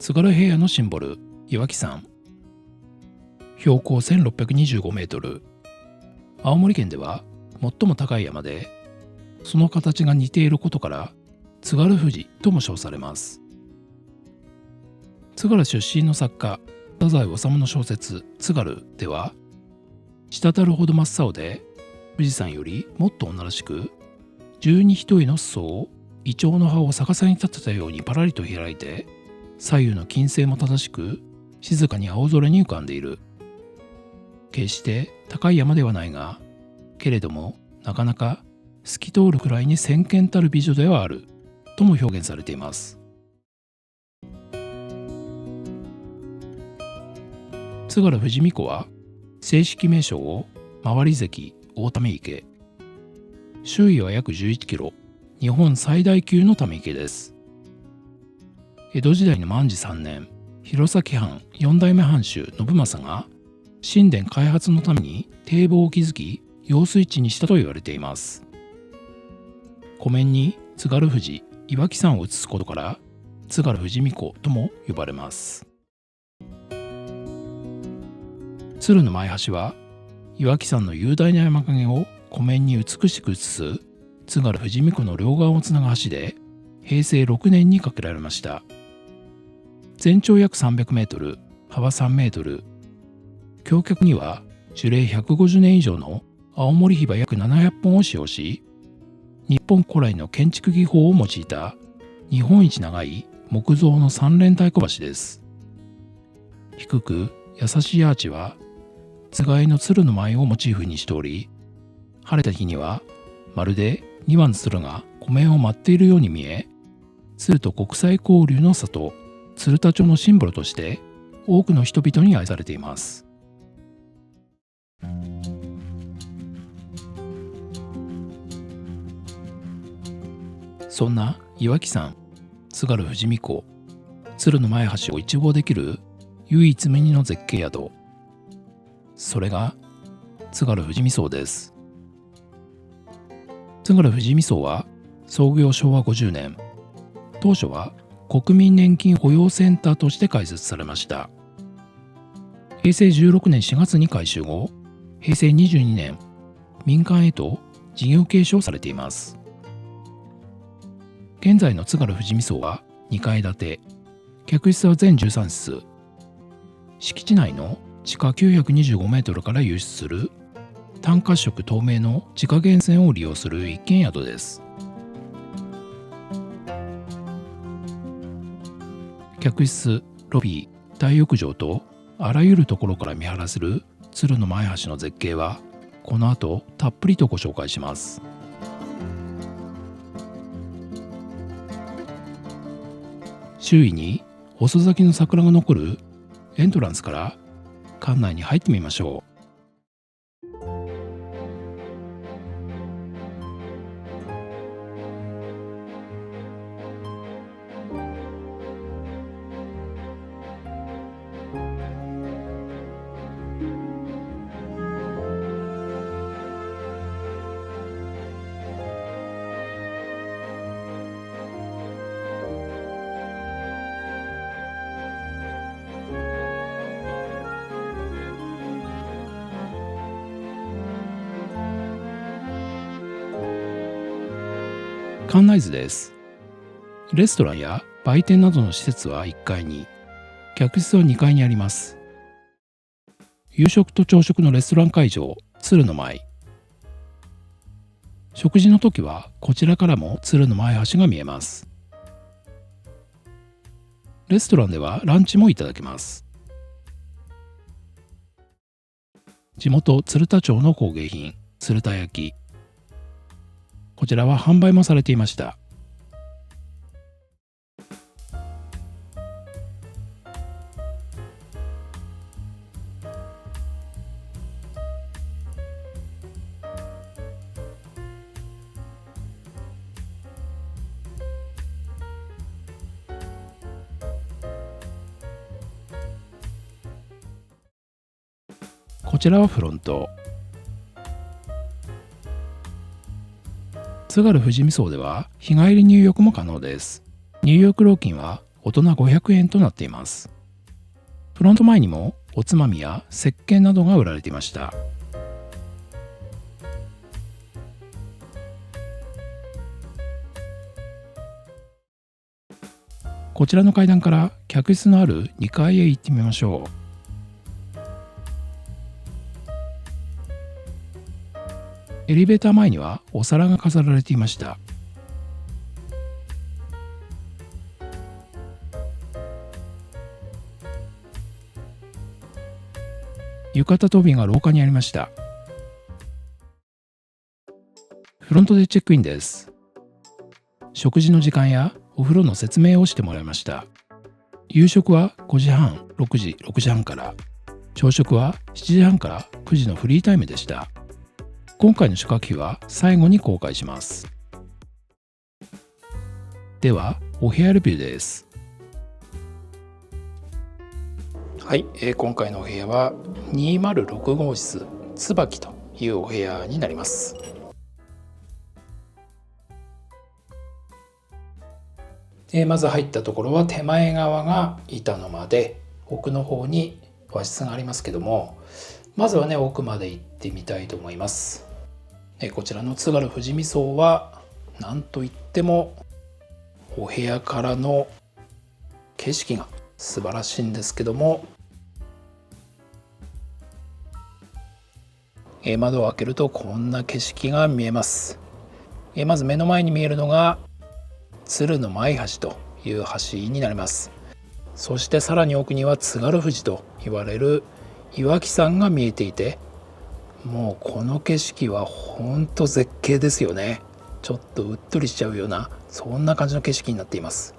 津軽平野のシンボル、岩木山。標高1625メートル。青森県では最も高い山で、その形が似ていることから津軽富士とも称されます。津軽出身の作家太宰治の小説「津軽」では、滴るほど真っ青で富士山よりもっと女らしく、十二一重の裾をイチョウの葉を逆さに立てたようにパラリと開いて、左右の金星も正しく静かに青空に浮かんでいる。決して高い山ではないが、けれどもなかなか透き通るくらいに先見たる美女ではあるとも表現されています。津軽富士見湖は正式名称を回り関大溜池。周囲は約11キロ、日本最大級のため池です。江戸時代の万治3年、弘前藩4代目藩主信正が神殿開発のために堤防を築き、用水地にしたと言われています。湖面に津軽富士、岩木山を写すことから津軽富士見湖とも呼ばれます。鶴の前橋は岩木山の雄大な山影を湖面に美しく映す津軽富士見湖の両側をつなぐ橋で、平成6年に架けられました。全長約300メートル、幅3メートル。橋脚には樹齢150年以上の青森檜約700本を使用し、日本古来の建築技法を用いた日本一長い木造の三連太鼓橋です。低く優しいアーチはつがいの鶴の舞をモチーフにしており、晴れた日にはまるで2羽の鶴が湖面を舞っているように見え、鶴と国際交流の里、鶴田町のシンボルとして多くの人々に愛されています。そんな岩木山、津軽富士見湖、鶴の前橋を一望できる唯一無二の絶景宿、それが津軽富士見荘です。津軽富士見荘は創業昭和50年、当初は国民年金保養センターとして開設されました。平成16年4月に改修後、平成22年民間へと事業継承されています。現在の津軽富士見荘は2階建て、客室は全13室。敷地内の地下925メートルから湧出する単褐色透明の自家源泉を利用する一軒宿です。客室、ロビー、大浴場とあらゆるところから見晴らせる鶴の前橋の絶景は、この後たっぷりとご紹介します。周囲に遅咲きの桜が残るエントランスから館内に入ってみましょう。館内図です。レストランや売店などの施設は1階に、客室は2階にあります。夕食と朝食のレストラン会場、鶴の舞。食事の時はこちらからも鶴の前橋が見えます。レストランではランチもいただけます。地元鶴田町の工芸品、鶴田焼。こちらは販売もされていました。こちらはフロント。津軽富士見荘では日帰り入浴も可能です。入浴料金は大人500円となっています。フロント前にもおつまみや石鹸などが売られていました。こちらの階段から客室のある2階へ行ってみましょう。エレベーター前にはお皿が飾られていました。浴衣と帯が廊下にありました。フロントでチェックインです。食事の時間やお風呂の説明をしてもらいました。夕食は5時半、6時、6時半から、朝食は7時半から9時のフリータイムでした。今回の宿泊費は最後に公開します。では、お部屋レビューです。はい、今回のお部屋は206号室椿というお部屋になります。まず入ったところは手前側が板の間で、奥の方に和室がありますけども、まずはね奥まで行ってみたいと思います。こちらの津軽富士見荘はなんといってもお部屋からの景色が素晴らしいんですけども、窓を開けるとこんな景色が見えます。まず目の前に見えるのが鶴の舞橋という橋になります。そしてさらに奥には津軽富士と言われる岩木山が見えていて、もうこの景色は本当絶景ですよね。ちょっとうっとりしちゃうようなそんな感じの景色になっています。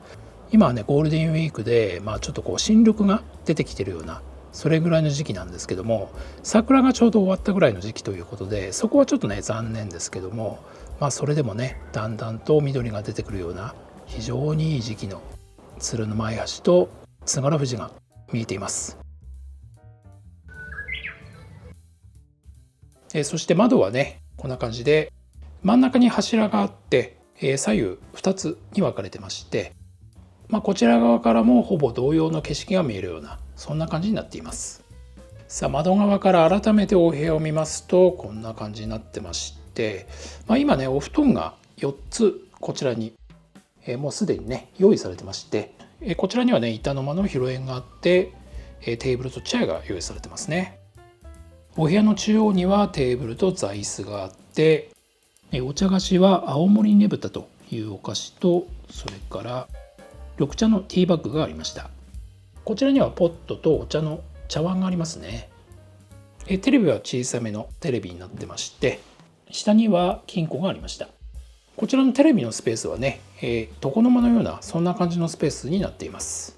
今はねゴールデンウィークで、ちょっと新緑が出てきてるようなそれぐらいの時期なんですけども、桜がちょうど終わったぐらいの時期ということで、そこはちょっとね残念ですけども、それでもねだんだんと緑が出てくるような非常にいい時期の鶴の舞橋と津軽富士が見えています。そして窓はねこんな感じで真ん中に柱があって、左右2つに分かれてまして、こちら側からもほぼ同様の景色が見えるようなそんな感じになっています。さあ窓側から改めてお部屋を見ますとこんな感じになってまして、今ねお布団が4つこちらに、もうすでにね用意されてまして、こちらにはね板の間の広縁があって、テーブルとチェアが用意されてますね。お部屋の中央にはテーブルと座椅子があって、お茶菓子は青森ねぶたというお菓子と、それから緑茶のティーバッグがありました。こちらにはポットとお茶の茶碗がありますね。テレビは小さめのテレビになってまして、下には金庫がありました。こちらのテレビのスペースはね、床の間のようなそんな感じのスペースになっています。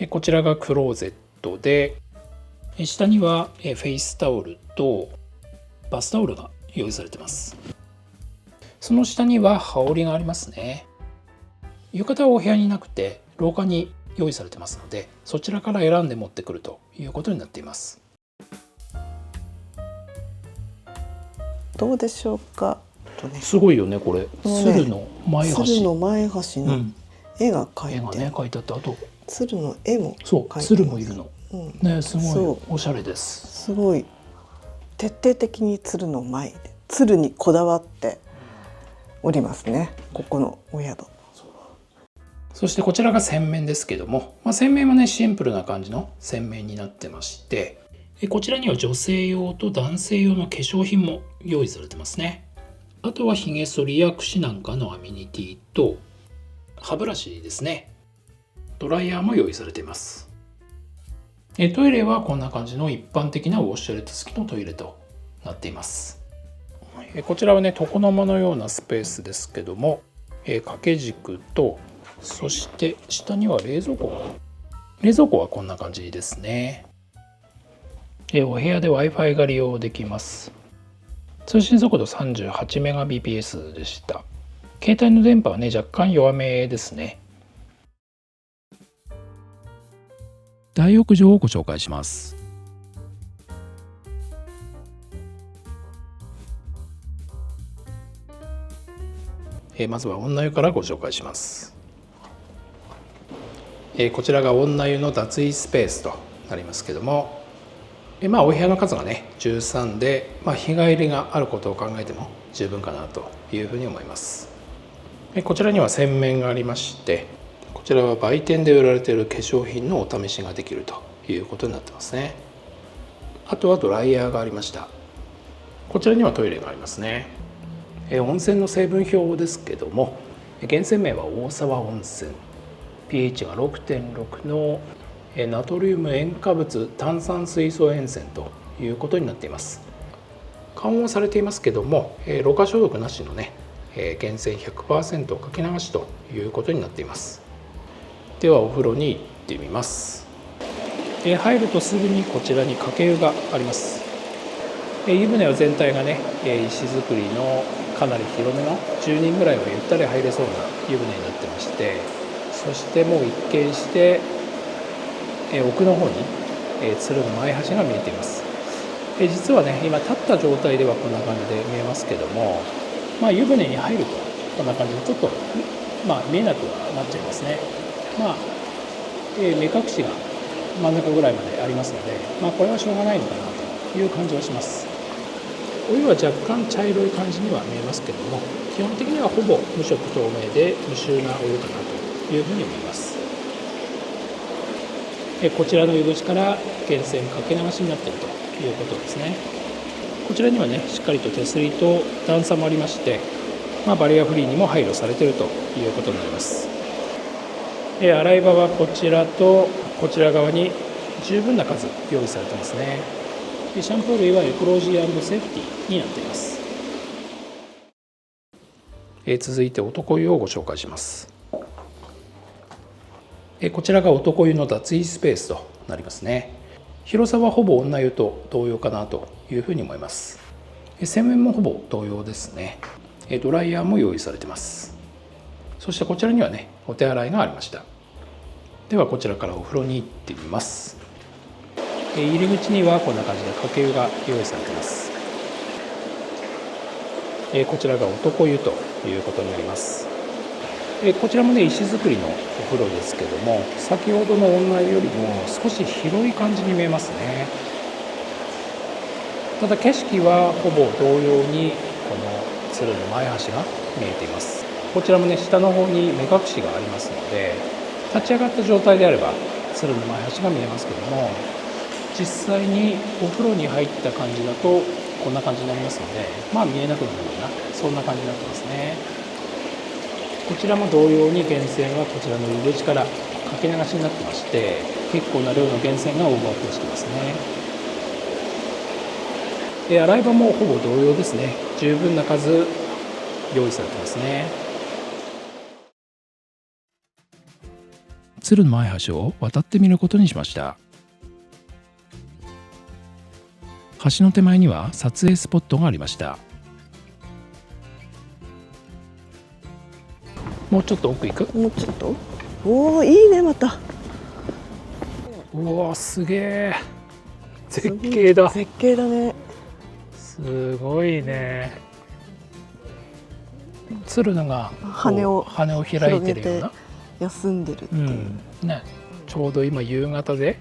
こちらがクローゼットで、下にはフェイスタオルとバスタオルが用意されています。その下には羽織がありますね。浴衣はお部屋になくて廊下に用意されてますので、そちらから選んで持ってくるということになっています。どうでしょうか。すごいよねこれ。鶴の舞橋。鶴の舞橋の絵が描いて、絵がね描いてあって、あと鶴の絵もそう鶴もいるの。ねすごいおしゃれです。すごい徹底的に鶴の舞で鶴にこだわっておりますね。ここのお宿。そしてこちらが洗面ですけども、洗面はねシンプルな感じの洗面になってまして、こちらには女性用と男性用の化粧品も用意されてますね。あとはひげ剃りや櫛なんかのアメニティと歯ブラシですね。ドライヤーも用意されています。トイレはこんな感じの一般的なウォッシュレット付きのトイレとなっています。こちらはね床の間のようなスペースですけども、掛け軸と、そして下には冷蔵庫はこんな感じですね。お部屋で Wi-Fi が利用できます。通信速度 38Mbps でした。携帯の電波はね若干弱めですね。大浴場をご紹介します。まずは女湯からご紹介します。こちらが女湯の脱衣スペースとなりますけども、お部屋の数がね13で、日帰りがあることを考えても十分かなというふうに思います。こちらには洗面がありまして、こちらは売店で売られている化粧品のお試しができるということになってますね。あとはドライヤーがありました。こちらにはトイレがありますね。温泉の成分表ですけども、源泉名は大沢温泉、 pH が 6.6 のナトリウム塩化物炭酸水素塩泉ということになっています。緩和されていますけども、ろ過消毒なしのね源泉 100% かけ流しということになっています。ではお風呂に行ってみます。入るとすぐにこちらにかけ湯があります。湯船は全体がね石造りのかなり広めの10人ぐらいはゆったり入れそうな湯船になってまして、そしてもう一見して奥の方に鶴の前橋が見えています。実はね今立った状態ではこんな感じで見えますけども、湯船に入るとこんな感じでちょっと見えなくはなっちゃいますね。目隠しが真ん中ぐらいまでありますので、これはしょうがないのかなという感じはします。お湯は若干茶色い感じには見えますけども、基本的にはほぼ無色透明で無臭なお湯かなというふうに思います。こちらの湯口から源泉かけ流しになっているということですね。こちらにはねしっかりと手すりと段差もありまして、バリアフリーにも配慮されているということになります。洗い場はこちらとこちら側に十分な数用意されてますね。シャンプー類はエコロジー&セーフティーになっています。続いて男湯をご紹介します。こちらが男湯の脱衣スペースとなりますね。広さはほぼ女湯と同様かなというふうに思います。洗面もほぼ同様ですね。ドライヤーも用意されています。そしてこちらにはねお手洗いがありました。ではこちらからお風呂に行ってみます。入り口にはこんな感じでかけ湯が用意されています。こちらが男湯ということになります。こちらもね石造りのお風呂ですけども、先ほどの女湯よりも少し広い感じに見えますね。ただ景色はほぼ同様にこの鶴の前橋が見えています。こちらもね下の方に目隠しがありますので、立ち上がった状態であれば鶴の前橋が見えますけども、実際にお風呂に入った感じだとこんな感じになりますので、見えなくなるようなそんな感じになってますね。こちらも同様に源泉はこちらの入り口からかけ流しになってまして、結構な量の源泉がオーバーフローしてますね。洗い場もほぼ同様ですね。十分な数用意されてますね。鶴の前橋を渡ってみることにしました。橋の手前には撮影スポットがありました。もうちょっと奥行く？もうちょっと。おお、いいね。またうわすげえ絶景だ。絶景だね。すごいね。鶴のが羽を開いてるような休んでるっていう、ね、ちょうど今夕方で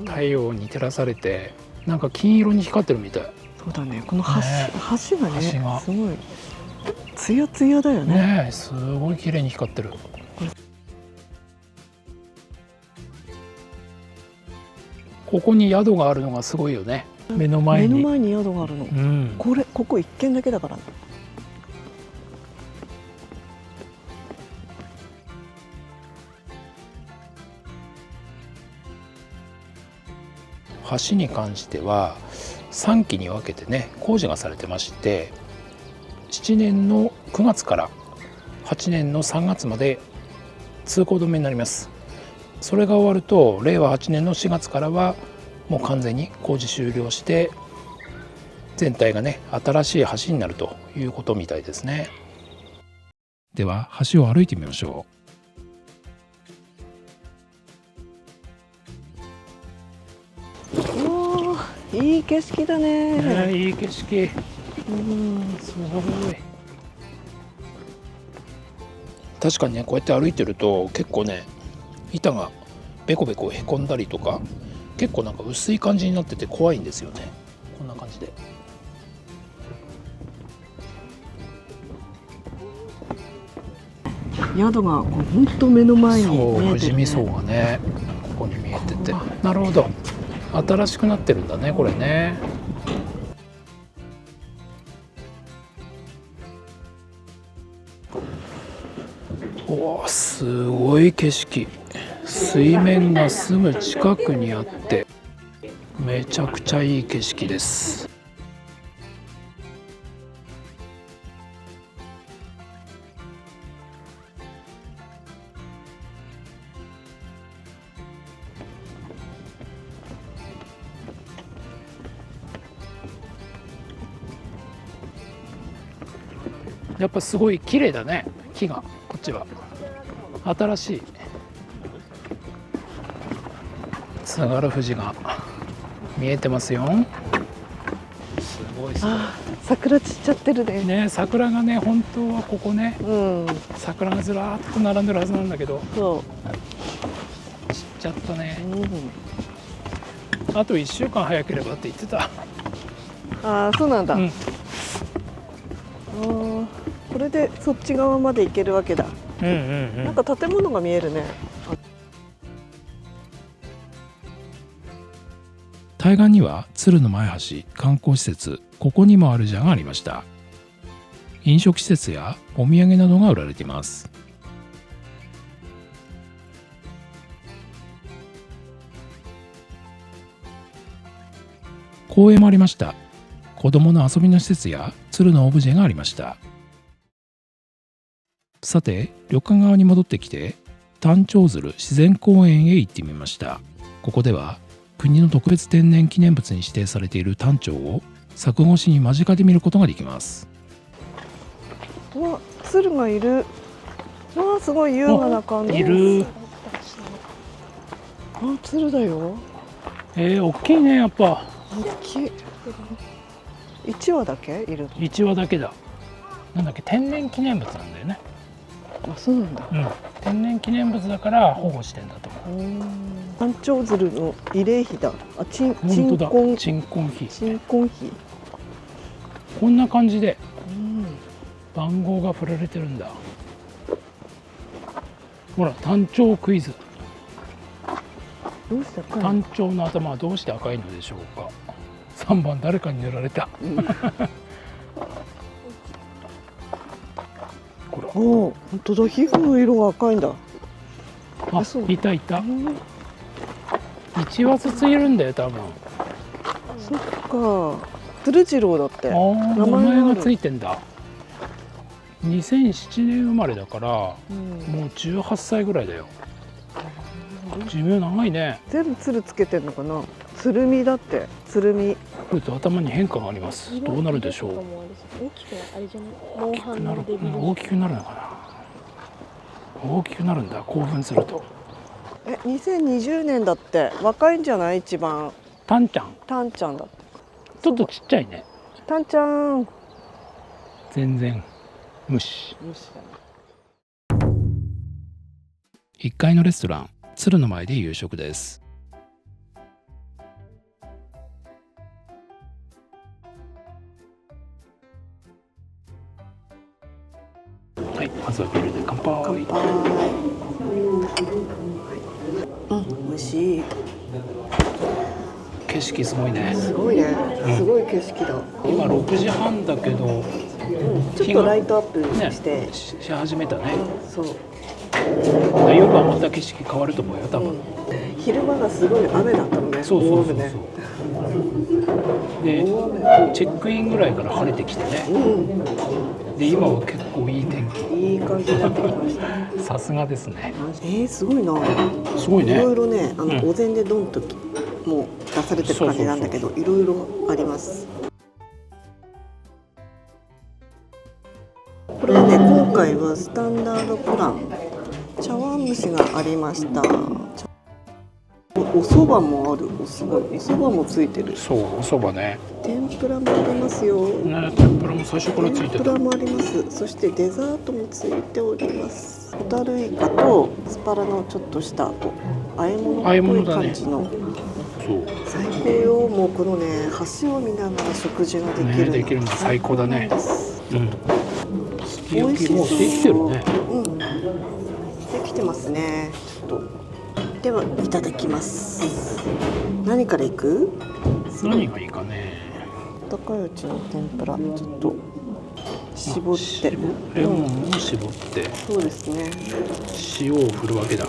太陽に照らされてなんか金色に光ってるみたい。そうだね。この橋がね橋がすごいツヤツヤだよね。ねえすごい綺麗に光ってる。ここに宿があるのがすごいよね。目の前に宿があるの、ここ一軒だけだからね。橋に関しては3期に分けてね工事がされてまして、7年の9月から8年の3月まで通行止めになります。それが終わると令和8年の4月からはもう完全に工事終了して全体がね新しい橋になるということみたいですね。では橋を歩いてみましょおー、いい景色だね。いい景色。すごい。確かにねこうやって歩いてると結構ね板がベコベコへこんだりとか、結構なんか薄い感じになってて怖いんですよね。こんな感じで。宿が本当目の前に見そう、えてるね。富士見荘がねここに見えてて、なるほど、新しくなってるんだねこれね。おー、すごい景色。水面がすぐ近くにあってめちゃくちゃいい景色です。やっぱすごい綺麗だね、木が。こっちは新しい津軽富士が見えてますよ。すごいすごい桜散っちゃってるね。ね。桜がね、本当はここね、うん、桜がずらーっと並んでるはずなんだけどそ散っちゃったね。う。あと1週間早ければって言ってた。ああ、そうなんだ。うん、これでそっち側まで行けるわけだ。うんうんうん。なんか建物が見えるね。対岸には鶴の前橋観光施設ここにもあるじゃがありました。飲食施設やお土産などが売られています。公園もありました。子供の遊びの施設や鶴のオブジェがありました。さて、旅館側に戻ってきて丹頂鶴自然公園へ行ってみました。ここでは国の特別天然記念物に指定されている丹頂を柵越しに間近で見ることができます。うわ、鶴がいる。うわ、すごい優雅な感じ。いる。あ、鶴だよ。大きいね、やっぱ。大きい。1羽だけいるの。1羽だけだ。なんだっけ、天然記念物なんだよね。あ、そうなんだ。うん、天然記念物だから保護してんだと思う。丹頂鶴の慰霊碑だ。あ、鎮本当だ、魂鎮魂碑。鎮魂碑。こんな感じで番号が振られてるんだ。ほら、丹頂クイズ。どうしたか。丹頂の頭はどうして赤いのでしょうか。3番、誰かに塗られた。これ、おお、本当だ。皮膚の色が赤いんだ。あ、そういたいた。1羽ずついるんだよ、多分。そっか。鶴次郎だって。ああ、名名前がある前がついてんだ。2007年生まれだから、もう18歳ぐらいだよ。寿命長いね。全部鶴つけてんのかな。鶴見だって。鶴見。これと頭に変化があります。どうなるでしょう。大きくあれじゃないモンハンなるのデビル大きくなるのかな。大きくなるんだ、興奮すると。2020年だって。若いんじゃない一番。タンちゃん、タンちゃんだって。ちょっとちっちゃいね。タンちゃん。全然無視。1階のレストラン鶴の前で夕食です。はい、まずはビールで乾杯。美味しい。景色すごいね。すごいね。すごい景色だ。今6時半だけど、ちょっとライトアップね、して。し始めたね。そう。夜はまた景色変わると思うよ、多分。昼間がすごい雨だったのね。そうそうそうそう。大雨ね。で、チェックインぐらいから晴れてきてね。で、今は結構いい天気。いい感じになってきました。さすがですね。すごいな。すごいね。いろいろね、うんお膳でドンともう出されてる感じなんだけど、いろいろあります。これはね、今回はスタンダードプラン。茶碗蒸しがありました。お蕎麦もある。お蕎麦もついてる。そう、お蕎麦ね。天ぷらもありますよ。ね、天ぷらも最初からついてた。天ぷらもあります。そしてデザートもついております。ホタルイカとアスパラのちょっとしたこう和え物っぽい感じの、そう最高よ。もうこのね橋を見ながら食事ができるの、ね、できるの最高だね。うん。すき焼きもできてるね。うん、できてますね。ちょっとではいただきます。何からいく？何がいいかね。高いうちの天ぷらちょっと絞ってレモンを絞ってそうですね。塩を振るわけだ。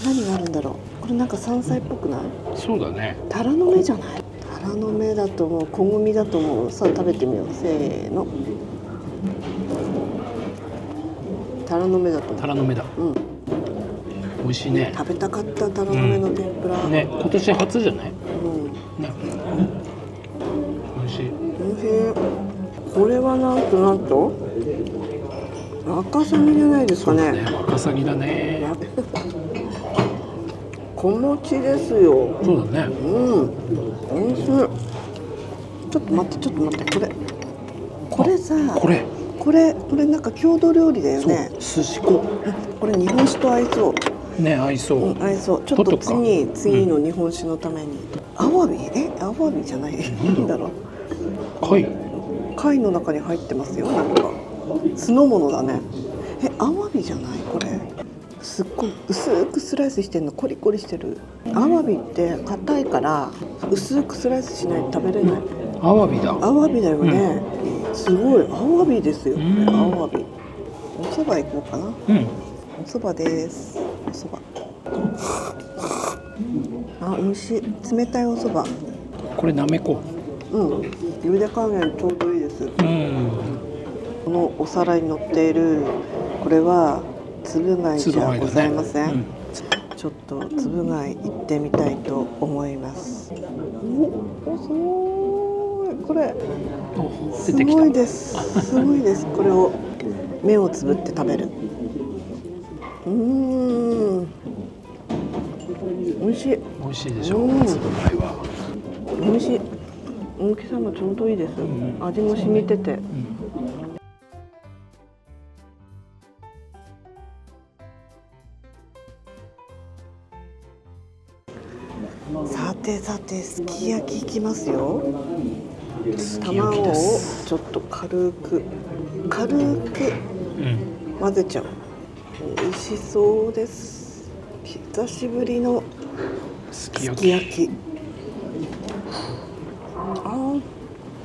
何があるんだろう。これなんか山菜っぽくない？そうだね。タラの芽じゃない？タラの芽だと思う。小麦だと思う。さあ食べてみよう。せーの。タラの芽だと思う。タラの芽だ。うん。美味しいね。食べたかったタラの芽の天ぷら。ね、今年初じゃない？うん。ね。美味しい。おいしい。これはなんとワカサギじゃないですかね。ワカサギだね。小餅ですよ。そうだね。うん。美味しい。ちょっと待ってこれさ。これなんか郷土料理だよね。寿司粉。これ日本酒と合いそう。ね、合いそう。うん、合いそう。ちょっと次の日本酒のために。アワビ？アワビじゃない。なんだろう。貝の中に入ってますよ。なんか酢の物だね。アワビじゃないこれ。すっごい薄くスライスしてんの。コリコリしてる。アワビって硬いから薄くスライスしないと食べれない。アワビだ。アワビだよね。すごいアワビですよ。アワビ。お蕎麦行こうかな。うん。お蕎麦です。お蕎麦。あ、美味しい。冷たいお蕎麦。これなめこ。うん。茹で加減ちょうどいいです。うん。このお皿に乗っているこれはつぶ貝じゃございません。ちょっとつぶ貝行ってみたいと思います。お、すごい。これすごいです。すごいです。これを目をつぶって食べる。美味しい。美味しいでしょう。つぶ貝は。美味しい。大きさもちょうどいいです。味も染みてて。さてすき焼きいきますよ。卵をちょっと軽く混ぜちゃう。美味しそうです。久しぶりのすき焼き。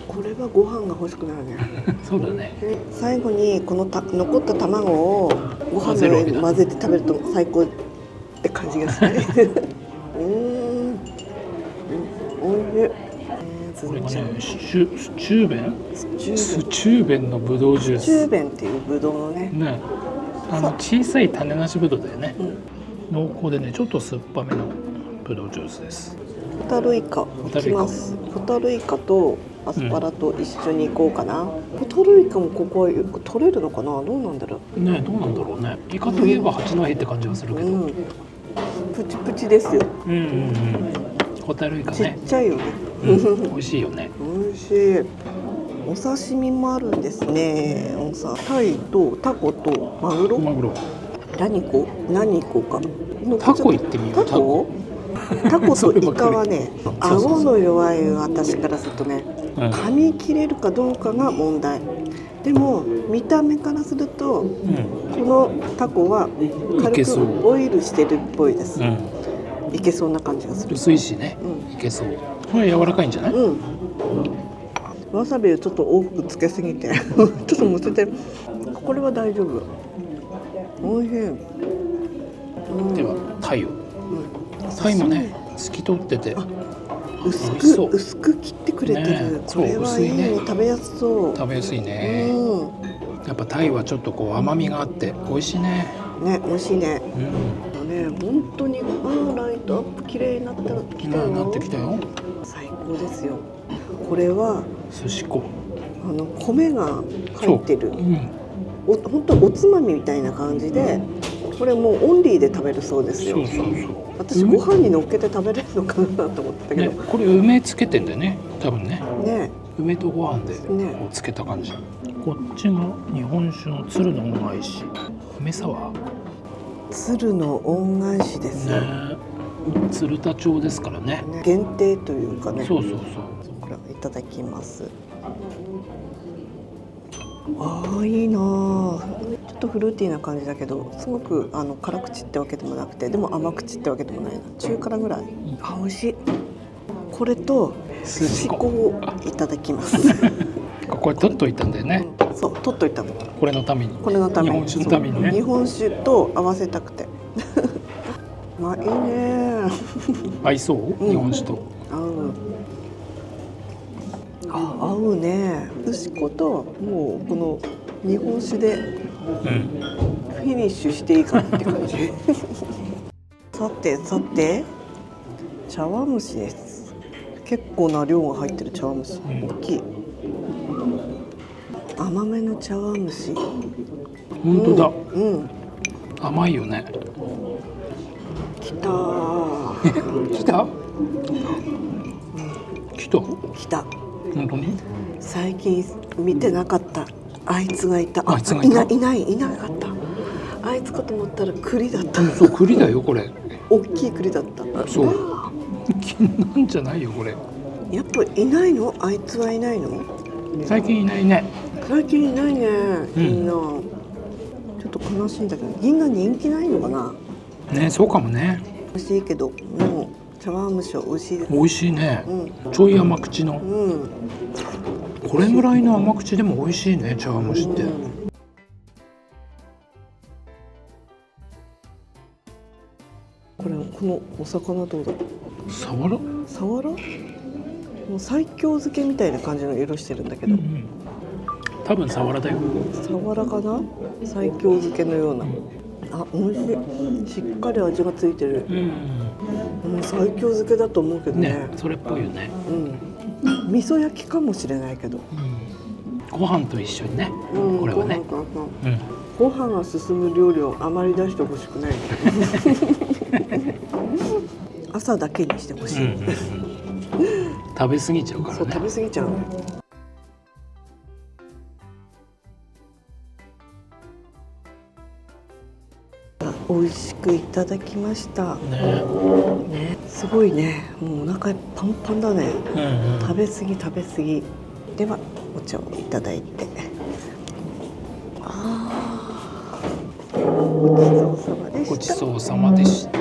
これはご飯が欲しくなるね。そうだね。最後にこの残った卵をご飯の上に混ぜて食べると最高って感じがしない。おいしい。これがね、スチューベンのブドウジュース。スチューベンっていうブドウのね。小さい種なしブドウだよね。濃厚でね、ちょっと酸っぱめのブドウジュースです。ホタルイカいきます。ホタルイカとアスパラと一緒に行こうかな。ホタルイカもここは取れるのかな。どうなんだろう。ね、どうなんだろうね。イカといえば八戸って感じがするけど。プチプチですよ。ホタルイカね。ちっちゃいよね。美味しいよね。美味しい。お刺身もあるんですね。タイとタコとマグロ。何個か。タコ行ってみよう。タコとイカはね、顎の弱い私からするとね、噛み切れるかどうかが問題。でも見た目からすると、このタコは軽くボイルしてるっぽいです。いけそうな感じがする。薄いしね。いけそう。これ柔らかいんじゃない？わさびをちょっと多くつけすぎてちょっと乗せて。これは大丈夫。おいしい。ではタイを。タイもね、透き通ってて薄く切ってくれてる。これはいいね。食べやすそう。食べやすいね。やっぱタイはちょっとこう甘みがあって美味しいね。美味しいね。本当にライトアップ綺麗になってきたよ。最高ですよ。これは寿司粉。米が入ってる。本当おつまみみたいな感じで、これもうオンリーで食べるそうですよ。私ご飯に乗っけて食べれるのかなと思ったけど。これ梅つけてんだよね。多分ね。梅とご飯でこうつけた感じ。こっちが日本酒の鶴の恩返し。梅サワー。鶴の恩返しですよ、ね、鶴田町ですからね。ね、限定というかね。そうそうそう。これいただきます。ああ、いいなあ。ちょっとフルーティーな感じだけど、すごく辛口ってわけでもなくて、でも甘口ってわけでもないな、中辛ぐらい。あ、美味しい。これとすじこをいただきます。これ取っといたんだよね。そう、取っといたの。これのために。これのために。日本酒のためにね。日本酒と合わせたくて。まあいいね。合いそう？日本酒と。合う。あ、合うね。すじこともうこの日本酒でフィニッシュしていいかなって感じ。さてさて、茶碗蒸しです。結構な量が入ってる茶碗蒸し。大きい。甘めの茶碗蒸し。本当だ。うん。甘いよね。きたー。来た？来た？来た。本当に？最近見てなかったあいつがいた。あいつがいた。いなかった。あいつかと思ったら栗だった。そう、栗だよこれ。大きい栗だった。そう。金なんじゃないよこれ。やっぱいないの？あいつはいないの？最近いないね。最近いないね。銀杏。ちょっと悲しいんだけど、銀杏人気ないのかな？ね、そうかもね。美味しいけど、でも茶碗蒸しは美味しいです。美味しいね。うん。ちょい甘口の。うん。これぐらいの甘口でも美味しいね、茶碗蒸しって。このお魚どうだろう？サワラ？サワラ？もう西京漬けみたいな感じの色してるんだけど、多分サワラだよ。サワラかな？西京漬けのような。あ、美味しい。しっかり味がついてる。西京漬けだと思うけどね。ね、それっぽいよね。味噌焼きかもしれないけど。ご飯と一緒にね。これはね。ご飯が進む料理をあまり出してほしくない。朝だけにしてほしい。食べ過ぎちゃうからね。そう、食べ過ぎちゃう。美味しくいただきました。ね、すごいね。もうお腹パンパンだね。食べ過ぎ。ではお茶をいただいて。ごちそうさまでした。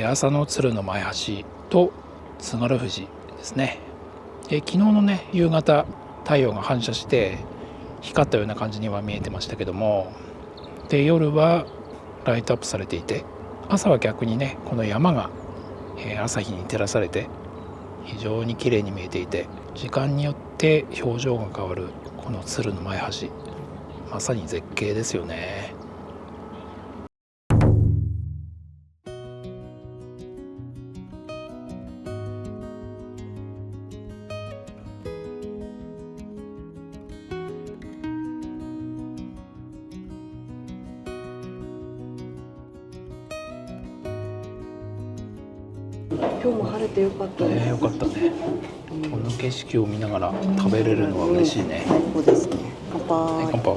朝の鶴の前橋と津軽富士ですね。昨日のね夕方太陽が反射して光ったような感じには見えてましたけども、で夜はライトアップされていて、朝は逆にねこの山が、朝日に照らされて非常に綺麗に見えていて、時間によって表情が変わるこの鶴の前橋、まさに絶景ですよね。今日も晴れてよかったです。よかったね。この景色を見ながら食べれるのは嬉しいね。そうですね。乾杯。乾杯。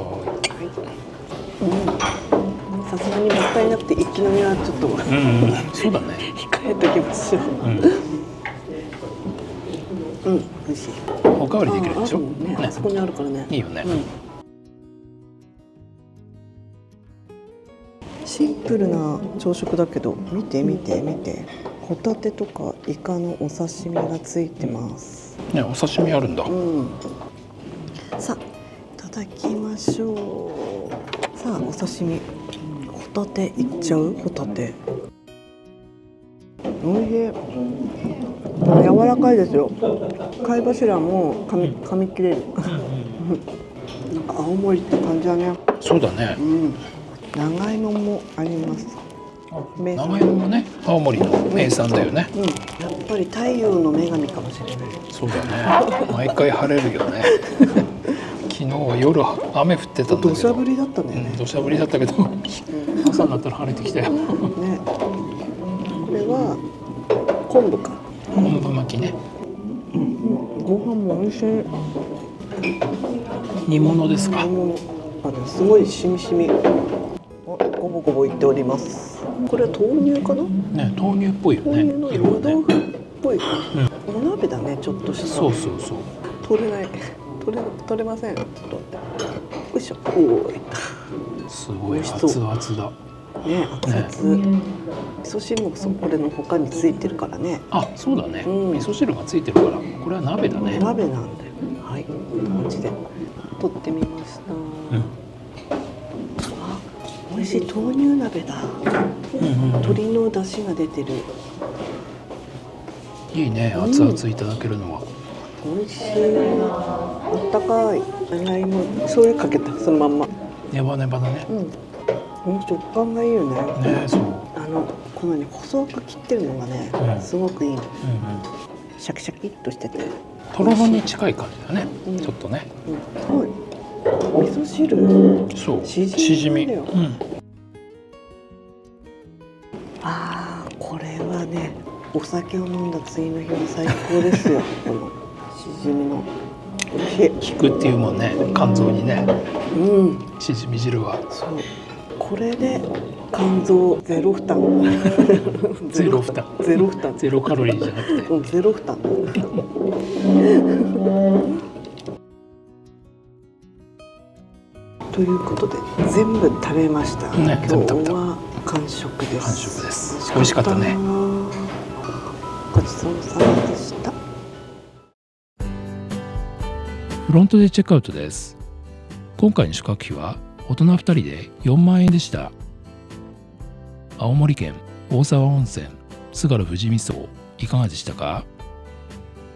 さすがにもったいなくて一気飲みはちょっと、そうだね。控えときましょう。美味しい。おかわりできるでしょ。あそこにあるからね。いいよね。シンプルな朝食だけど、見て見て見て、ホタテとかイカのお刺身がついてます。ね、お刺身あるんだ。さあいただきましょう。さあお刺身、ホタテいっちゃう。ホタテおいしい。柔らかいですよ。貝柱も噛み切れる。なんか青森って感じだね。そうだね。長芋もあります。長芋もね、青森の名産だよね。やっぱり太陽の女神かもしれない。そうだね。毎回晴れるよね。昨日は夜雨降ってたんだけど。土砂降りだったんだよね。土砂降りだったけど、朝になったら晴れてきたよ。ね、これは昆布か。昆布巻きね。ご飯も美味しい。煮物ですか。すごいしみしみ。ごぼごぼいっております。これは豆乳かな。ね、豆乳っぽいよね。豆乳の湯豆腐っぽい。お鍋だね、ちょっとした。そう。取れない。取れません。ちょっと待って。よいしょ。おーいった。すごい熱々だ。ね、熱々。味噌汁もこれの他についてるからね。あ、そうだね。味噌汁がついてるから、これは鍋だね。鍋なんだよ。はい、こんな感じで取ってみました。あ、美味しい豆乳鍋だ。鶏の出汁が出てる。いいね、熱々いただけるのは。美味しい。あったかい。長芋醤油かけたそのまんま。ネバネバだね。食感がいいよね。ね、そう。このね細く切ってるのがね、すごくいいの。シャキシャキっとしてて。とろろに近い感じだね。ちょっとね。はい。味噌汁。そう。しじみだよ。ああ、これはね、お酒を飲んだ次の日は最高ですよ。このしじみの。効くっていうもんね、肝臓にね。しじみ汁は。そう。これで肝臓ゼロ負担。ゼロ負担。ゼロカロリーじゃなくて。ゼロ負担。ということで全部食べました。今日は完食です。完食です。美味しかったね。ごちそうさまでした。フロントでチェックアウトです。今回の宿泊費は大人2人で4万円でした。青森県大沢温泉津軽富士見荘いかがでしたか？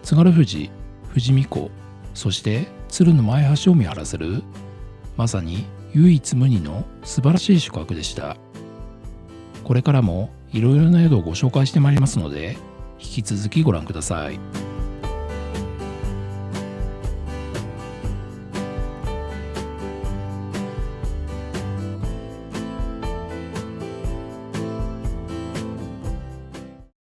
津軽富士、富士見湖、そして鶴の前橋を見晴らせるまさに唯一無二の素晴らしい宿泊でした。これからもいろいろな宿をご紹介してまいりますので引き続きご覧ください。